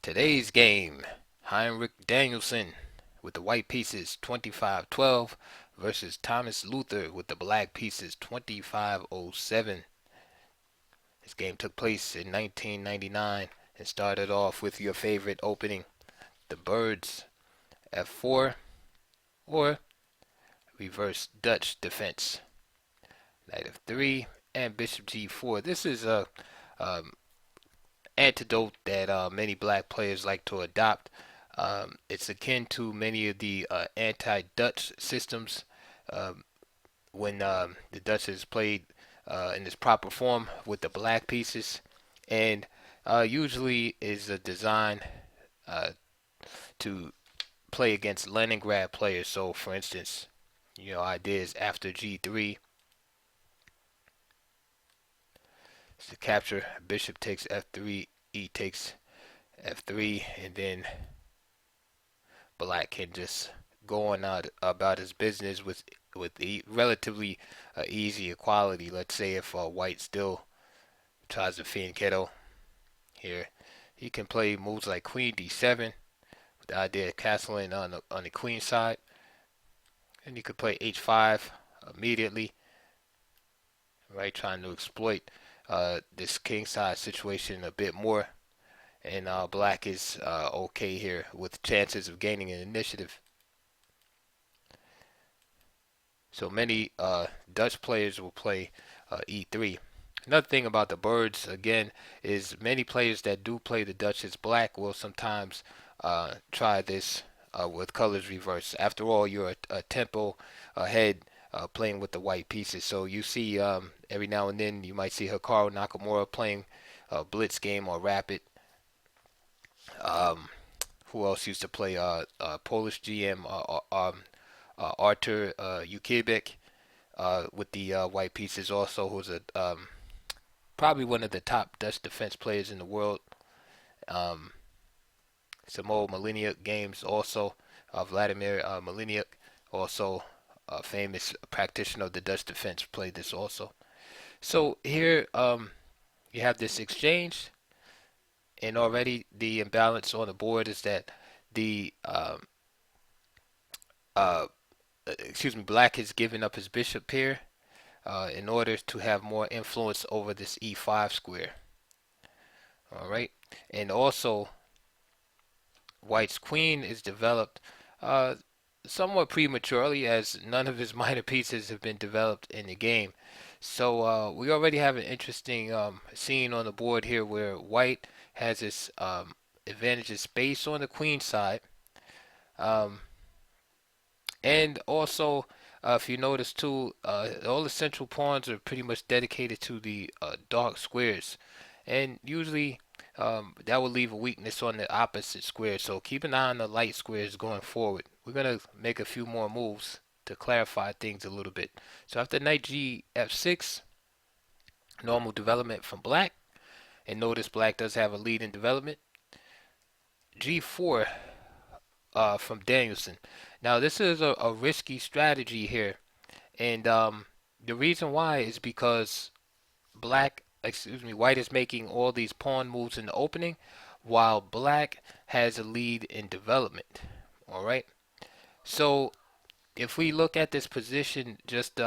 Today's game, Henrik Danielsen with the white pieces 25-12 versus Thomas Luther with the black pieces 25-07. This game took place in 1999 and started off with your favorite opening, the Birds F4 or reverse Dutch defense. Knight F3 and Bishop G4. This is a um, antidote that many black players like to adopt. It's akin to many of the anti-Dutch systems when the Dutch is played in its proper form with the black pieces, and usually is a design uh, to play against Leningrad players. So, for instance, ideas after G3 is to capture. Bishop takes F3, E takes F3, and then black can just go on out about his business with relatively easy equality. Let's say if white still tries to fianchetto here, he can play moves like Queen D7 with the idea of castling on the queen side, and he could play H5 immediately, right, trying to exploit this king side situation a bit more. And black is okay here with chances of gaining an initiative. So many Dutch players will play E3. Another thing about the birds, again, is many players that do play the Dutch as black will sometimes try this with colors reversed. After all, you're a tempo ahead playing with the white pieces. So you see every now and then you might see Hikaru Nakamura playing blitz game or rapid. Um, who else used to play Polish GM Artur Ukibek with the white pieces also, who's a probably one of the top Dutch defense players in the world. Um, some old Maliniuk games also. Vladimir Maliniuk, also a famous practitioner of the Dutch defense, played this also. So here you have this exchange, and already the imbalance on the board is that the uh, black has given up his bishop here in order to have more influence over this e5 square. All right, and also white's queen is developed uh, somewhat prematurely, as none of his minor pieces have been developed in the game. So we already have an interesting scene on the board here where white has this advantage of space on the queen side. Um, and also, if you notice too, all the central pawns are pretty much dedicated to the dark squares. And usually that will leave a weakness on the opposite square. So keep an eye on the light squares going forward. We're going to make a few more moves to clarify things a little bit. So after knight G F6, normal development from black. And notice black does have a lead in development. G4 from Danielson. Now this is a risky strategy here. And the reason why is because white is making all these pawn moves in the opening, while black has a lead in development. All right. So if we look at this position just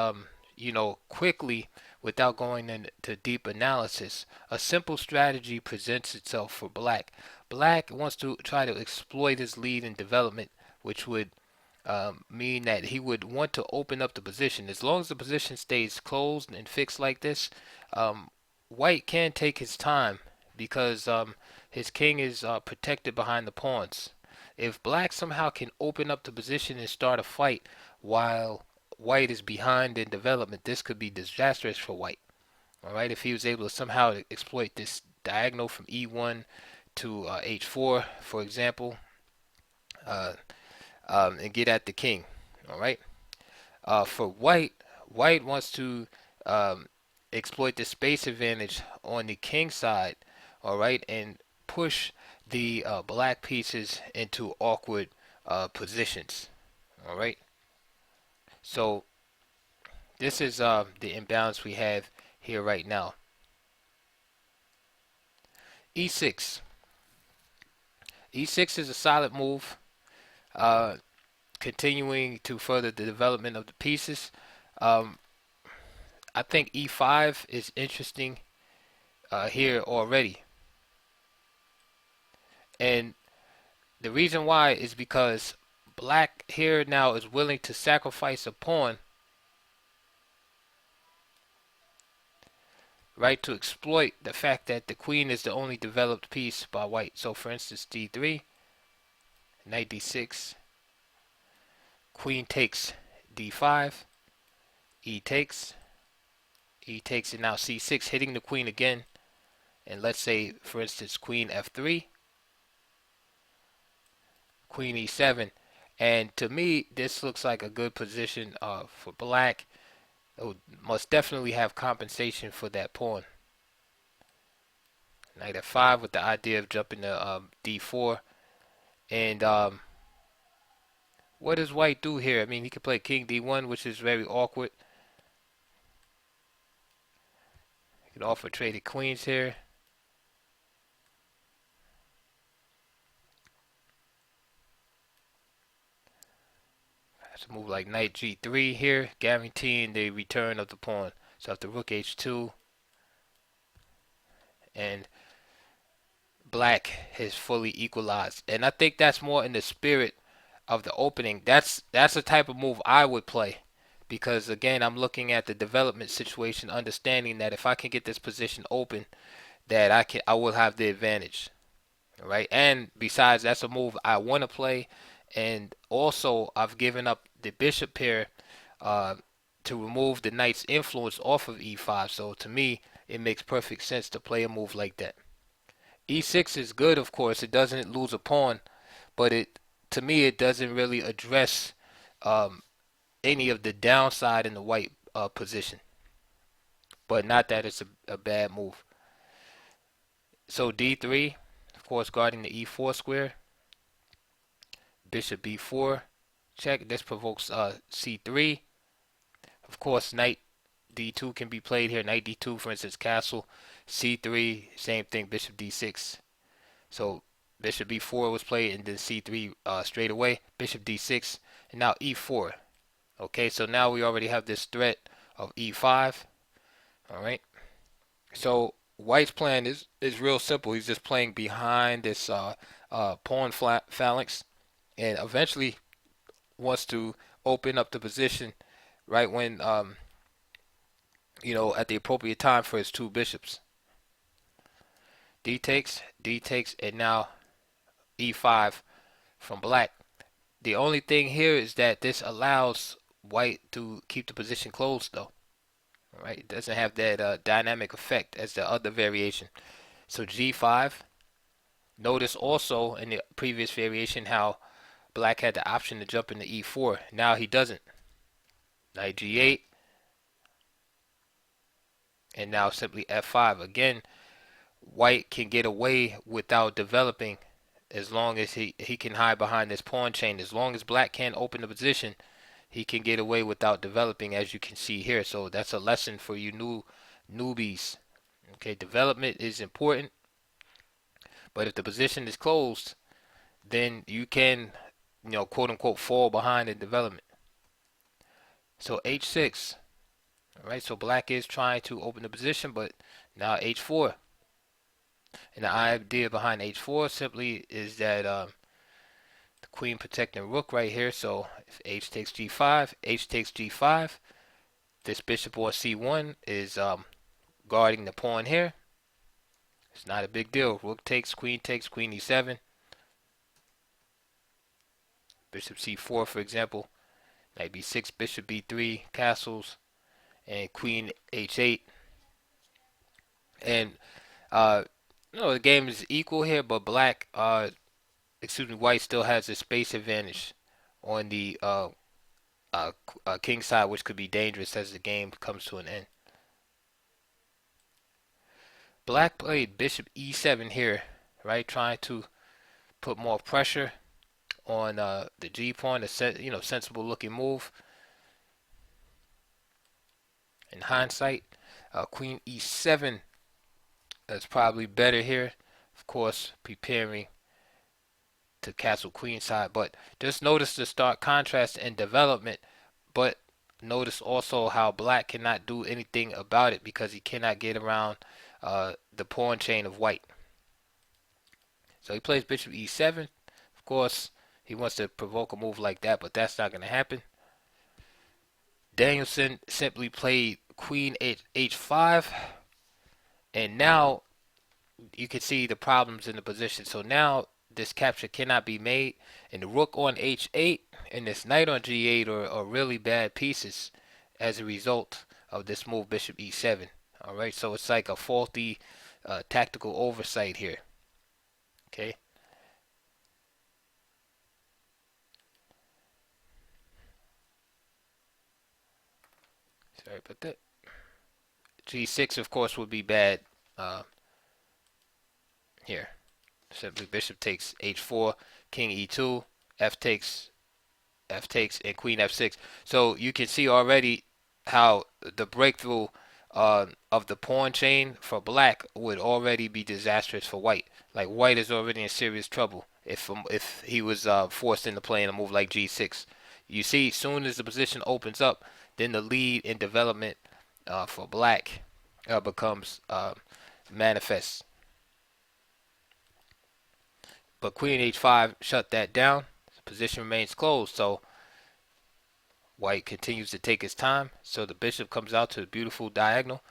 quickly without going into deep analysis, a simple strategy presents itself for black. Black wants to try to exploit his lead in development, which would mean that he would want to open up the position. As long as the position stays closed and fixed like this, white can take his time because his king is protected behind the pawns. If black somehow can open up the position and start a fight while white is behind in development, this could be disastrous for white. All right, if he was able to somehow exploit this diagonal from E1 to H4, for example, uh, and get at the king. All right. For white, white wants to exploit the space advantage on the king side. All right, and push the black pieces into awkward positions. All right. So this is the imbalance we have here right now. E6. E6 is a solid move, uh, continuing to further the development of the pieces. Um, I think E5 is interesting here already, and the reason why is because black here now is willing to sacrifice a pawn, right, to exploit the fact that the queen is the only developed piece by white. So for instance, D3, knight D6, queen takes D5, E takes, E takes, and now C6, hitting the queen again. And let's say, for instance, queen F3, queen E7. And to me, this looks like a good position for black. It would must definitely have compensation for that pawn. Knight F5 with the idea of jumping to D4. And what does white do here? I mean, he could play king D1, which is very awkward. He can offer traded queens here. That's a move like knight G3 here, guaranteeing the return of the pawn. So after rook H2, and black has fully equalized. And I think that's more in the spirit of the opening. That's the type of move I would play. Because again, I'm looking at the development situation, understanding that if I can get this position open, that I will have the advantage. Right? And besides, that's a move I want to play. And also, I've given up the bishop pair uh, to remove the knight's influence off of e5. So to me, it makes perfect sense to play a move like that. E6 is good, of course. It doesn't lose a pawn, but to me it doesn't really address um, any of the downside in the white position. But not that it's a bad move. So D3, of course, guarding the E4 square. Bishop B4, check. This provokes C3. Of course, knight D2 can be played here. Knight D2, for instance, castle. C3, same thing. Bishop D6. So bishop B4 was played, and then C3 straight away. Bishop D6, and now E4. Okay, so now we already have this threat of E5. All right. So white's plan is real simple. He's just playing behind this pawn phalanx, and eventually wants to open up the position right when at the appropriate time for his two bishops. D takes, and now E5 from black. The only thing here is that this allows white to keep the position closed, though. All right, it doesn't have that dynamic effect as the other variation. So G5. Notice also in the previous variation how black had the option to jump into E4. Now he doesn't. Knight G8, and now simply F5. Again, white can get away without developing as long as he can hide behind this pawn chain. As long as black can't open the position, he can get away without developing, as you can see here. So that's a lesson for you newbies. Okay, development is important, but if the position is closed, then you can, quote unquote, fall behind in development. So H6. All right, so black is trying to open the position, but now H4. And the idea behind H4 simply is that the queen protecting rook right here. So if H takes G5, H takes G5, this bishop on C1 is guarding the pawn here. It's not a big deal. Rook takes, Queen E7. Bishop C4, for example. Knight B6, Bishop B3, castles, and Queen H8. And the game is equal here, but white still has a space advantage on the king side, which could be dangerous as the game comes to an end. Black played Bishop E7 here, right, trying to put more pressure on the G pawn, sensible looking move. In hindsight, Queen E7 is probably better here. Of course, preparing to castle queenside. But just notice the stark contrast in development. But notice also how black cannot do anything about it because he cannot get around the pawn chain of white. So he plays bishop e7. Of course, he wants to provoke a move like that, but that's not going to happen. Danielsen simply played queen h5, and now you can see the problems in the position. So now this capture cannot be made, and the rook on h8 and this knight on g8 are really bad pieces as a result of this move bishop e7. All right, so it's like a faulty tactical oversight here. Okay. Sorry about that. G6, of course, would be bad here. Simply bishop takes h4, king e2, f takes, and queen f6. So you can see already how the breakthrough of the pawn chain for black would already be disastrous for white. Like white is already in serious trouble if he was forced into playing a move like g6. You see, soon as the position opens up, then the lead in development for black becomes manifest. But queen h5 shut that down. The position remains closed, so white continues to take his time. So the bishop comes out to a beautiful diagonal.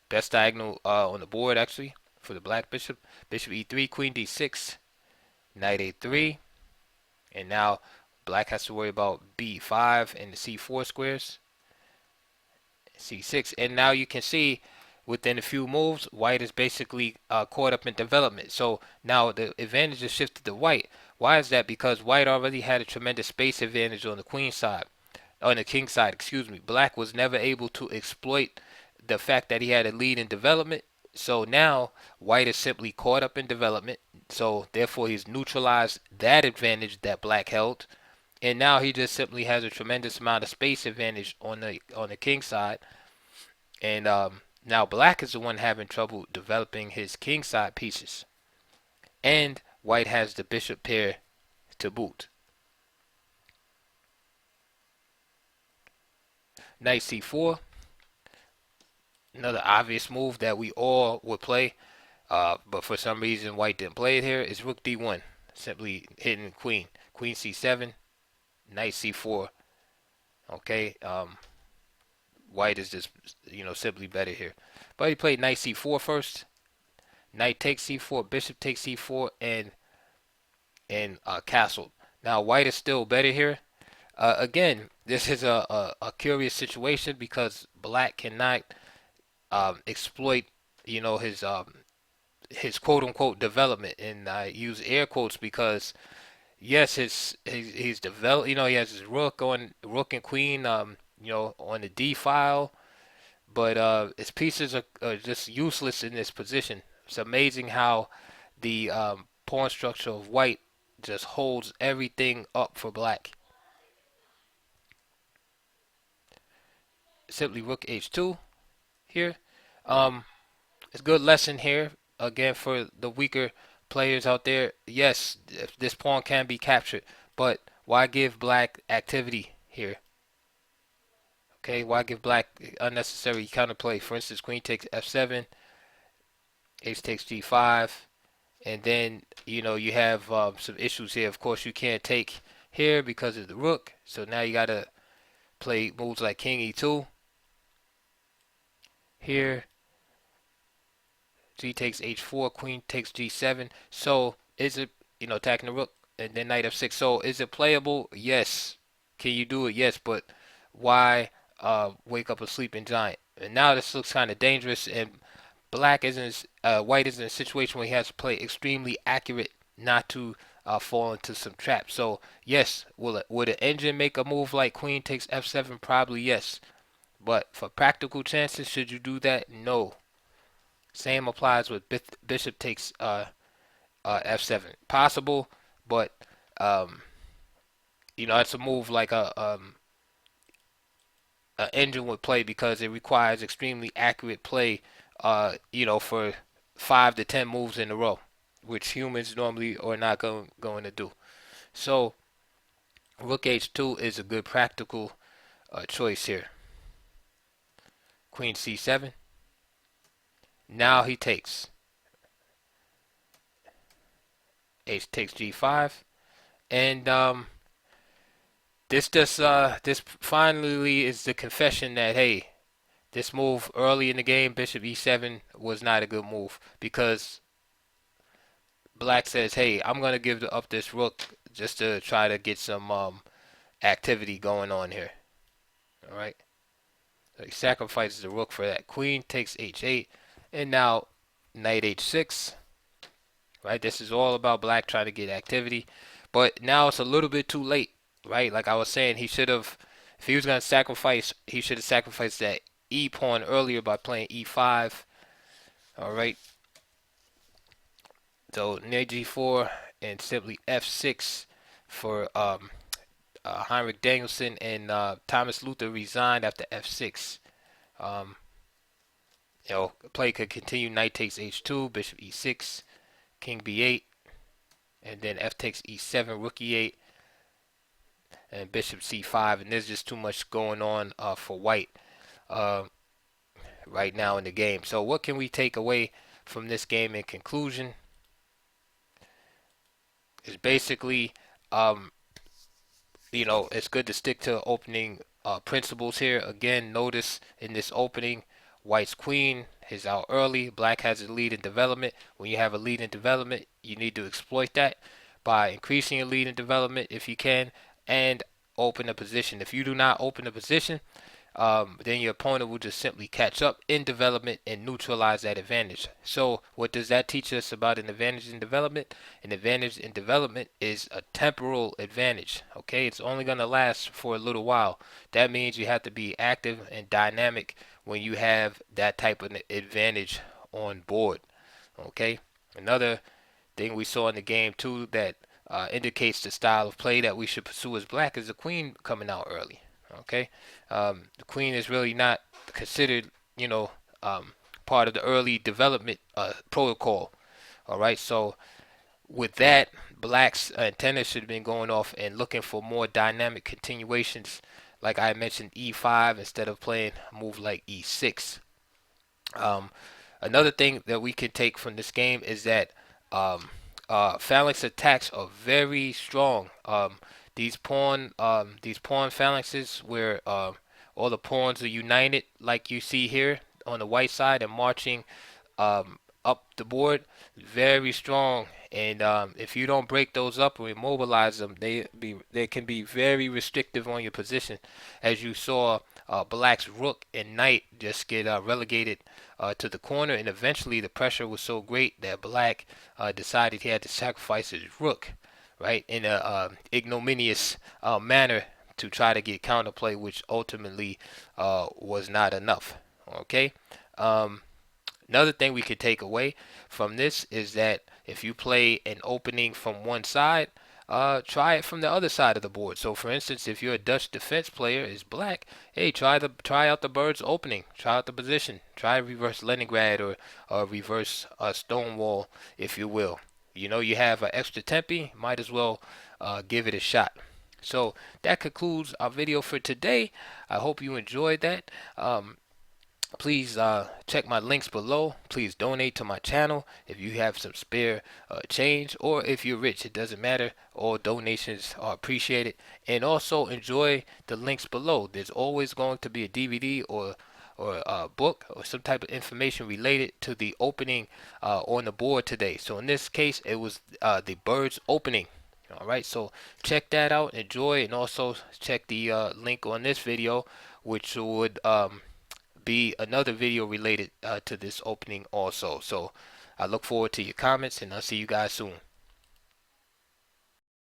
Best diagonal on the board, actually, for the black bishop. Bishop e3, queen d6, knight a3. And now black has to worry about b5 and the c4 squares. c6. And now you can see within a few moves, white is basically caught up in development. So now the advantage is shifted to white. Why is that? Because white already had a tremendous space advantage on the queen side. On the king side, excuse me. Black was never able to exploit the fact that he had a lead in development. So now white is simply caught up in development. So therefore he's neutralized that advantage that black held. And now he just simply has a tremendous amount of space advantage on the king side. And now black is the one having trouble developing his king side pieces. And white has the bishop pair to boot. Knight c4. Another obvious move that we all would play, but for some reason white didn't play it here, is rook d1. Simply hitting queen. Queen c7, knight c4. Okay, white is just, simply better here. But he played knight c4 first. Knight takes c4, bishop takes c4, and castled. Now white is still better here. Again, this is a curious situation because black cannot exploit, his quote unquote development, and I use air quotes because yes, he's developed. He has his rook and queen, on the d file, but his pieces are just useless in this position. It's amazing how the pawn structure of white just holds everything up for black. Simply rook h2 here. It's a good lesson here again for the weaker players out there. Yes, this pawn can be captured, but why give black activity here? Okay, why give black unnecessary counterplay? For instance, queen takes f7, h takes g5, and then you have some issues here. Of course, you can't take here because of the rook, so now you gotta play moves like king e2 here. G takes h4, queen takes g7. So is it, attacking the rook and then knight f6? So is it playable? Yes. Can you do it? Yes. But why wake up a sleeping giant? And now this looks kind of dangerous, and white is in a situation where he has to play extremely accurate not to fall into some traps. So yes, would an engine make a move like queen takes f7? Probably yes. But for practical chances, should you do that? No. Same applies with bishop takes f7. Possible, but it's a move like a engine would play because it requires extremely accurate play. For 5 to 10 moves in a row. which humans normally are not going to do. So rook h2 is a good practical choice here. Queen c7. Now he takes. H takes g5, and this finally is the confession that, hey, this move early in the game, bishop e7, was not a good move, because black says, hey, I'm gonna give up this rook just to try to get some activity going on here. All right, so he sacrifices the rook for that. Queen takes h8, and now knight h6. Right, this is all about black trying to get activity, but now it's a little bit too late. Right, like I was saying, he should have, if he was gonna sacrifice, he should have sacrificed that e pawn earlier by playing e5. All right, so knight g4 and simply f6 for Henrik Danielsen, and Thomas Luther resigned after f6. Um, play could continue. Knight takes h2, bishop e6, king b8, and then f takes e7, rook e8, and bishop c5. And there's just too much going on for white right now in the game. So what can we take away from this game in conclusion? Is basically, it's good to stick to opening principles here. Again, notice in this opening, white's queen is out early. Black has a lead in development. When you have a lead in development, you need to exploit that by increasing your lead in development if you can, and open a position. If you do not open a position, then your opponent will just simply catch up in development and neutralize that advantage. So what does that teach us about an advantage in development? An advantage in development is a temporal advantage. Okay, it's only going to last for a little while. That means you have to be active and dynamic when you have that type of advantage on board. Okay, another thing we saw in the game too that indicates the style of play that we should pursue as black is the queen coming out early. Okay, the queen is really not considered, part of the early development protocol. All right, so with that, black's antenna should have been going off and looking for more dynamic continuations, like I mentioned, e5 instead of playing a move like e6. Another thing that we can take from this game is that phalanx attacks are very strong. These pawn phalanxes where all the pawns are united, like you see here on the white side, and marching up the board, very strong. And if you don't break those up or immobilize them, they can be very restrictive on your position, as you saw. Black's rook and knight just get relegated to the corner, and eventually the pressure was so great that black decided he had to sacrifice his rook, right, in a ignominious manner to try to get counterplay, which ultimately was not enough. Okay. Another thing we could take away from this is that if you play an opening from one side, try it from the other side of the board. So, for instance, if you're a Dutch defense player, is black, hey, try out the bird's opening, try out the position, try reverse Leningrad or reverse Stonewall, if you will. You have an extra tempi, might as well give it a shot. So that concludes our video for today. I hope you enjoyed that. Please check my links below. Please donate to my channel if you have some spare change, or if you're rich, it doesn't matter. All donations are appreciated. And also enjoy the links below. There's always going to be a DVD or a book or some type of information related to the opening on the board today. So in this case, it was the bird's opening. All right, so check that out, enjoy, and also check the link on this video, which would be another video related to this opening also. So I look forward to your comments, and I'll see you guys soon.